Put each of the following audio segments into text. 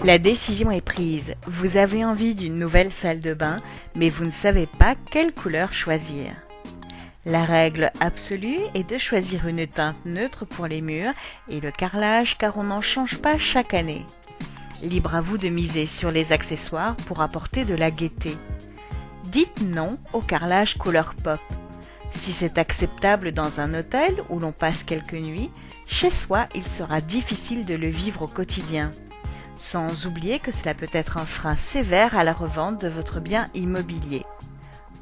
La décision est prise. Vous avez envie d'une nouvelle salle de bain, mais vous ne savez pas quelle couleur choisir. La règle absolue est de choisir une teinte neutre pour les murs et le carrelage car on n'en change pas chaque année. Libre à vous de miser sur les accessoires pour apporter de la gaieté. Dites non au carrelage couleur pop. Si c'est acceptable dans un hôtel où l'on passe quelques nuits, chez soi il sera difficile de le vivre au quotidien. Sans oublier que cela peut être un frein sévère à la revente de votre bien immobilier.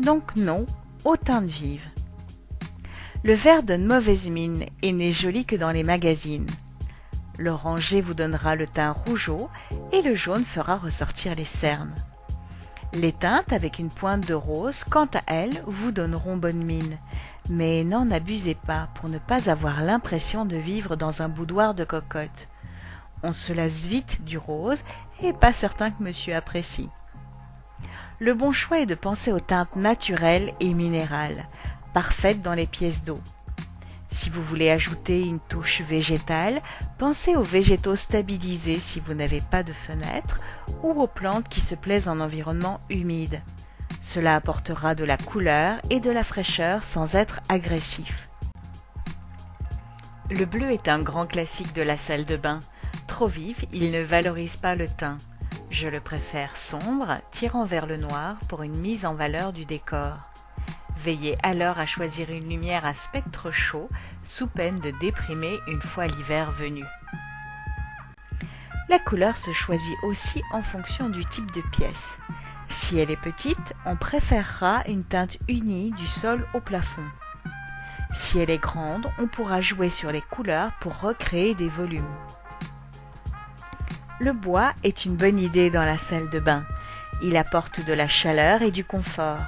Donc non aux teintes vives. Le vert donne mauvaise mine et n'est joli que dans les magazines. L'orangé vous donnera le teint rougeaud et le jaune fera ressortir les cernes. Les teintes avec une pointe de rose, quant à elles, vous donneront bonne mine. Mais n'en abusez pas pour ne pas avoir l'impression de vivre dans un boudoir de cocotte. On se lasse vite du rose et pas certain que monsieur apprécie. Le bon choix est de penser aux teintes naturelles et minérales, parfaites dans les pièces d'eau. Si vous voulez ajouter une touche végétale, pensez aux végétaux stabilisés si vous n'avez pas de fenêtre ou aux plantes qui se plaisent en environnement humide. Cela apportera de la couleur et de la fraîcheur sans être agressif. Le bleu est un grand classique de la salle de bain. Trop vif, il ne valorise pas le teint. Je le préfère sombre, tirant vers le noir pour une mise en valeur du décor. Veillez alors à choisir une lumière à spectre chaud, sous peine de déprimer une fois l'hiver venu. La couleur se choisit aussi en fonction du type de pièce. Si elle est petite, on préférera une teinte unie du sol au plafond. Si elle est grande, on pourra jouer sur les couleurs pour recréer des volumes. Le bois est une bonne idée dans la salle de bain. Il apporte de la chaleur et du confort.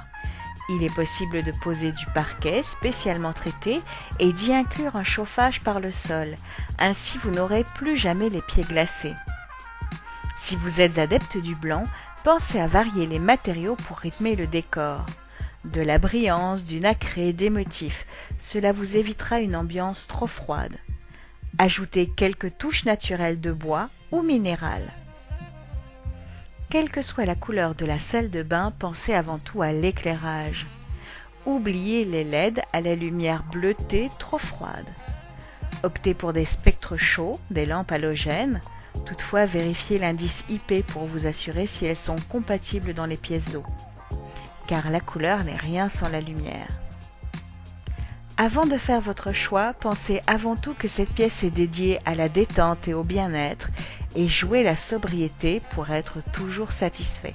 Il est possible de poser du parquet spécialement traité et d'y inclure un chauffage par le sol. Ainsi, vous n'aurez plus jamais les pieds glacés. Si vous êtes adepte du blanc, pensez à varier les matériaux pour rythmer le décor. De la brillance, du nacré, des motifs. Cela vous évitera une ambiance trop froide. Ajoutez quelques touches naturelles de bois ou minérales. Quelle que soit la couleur de la salle de bain, pensez avant tout à l'éclairage. Oubliez les LED à la lumière bleutée trop froide. Optez pour des spectres chauds, des lampes halogènes. Toutefois, vérifiez l'indice IP pour vous assurer si elles sont compatibles dans les pièces d'eau. Car la couleur n'est rien sans la lumière. Avant de faire votre choix, pensez avant tout que cette pièce est dédiée à la détente et au bien-être et jouez la sobriété pour être toujours satisfait.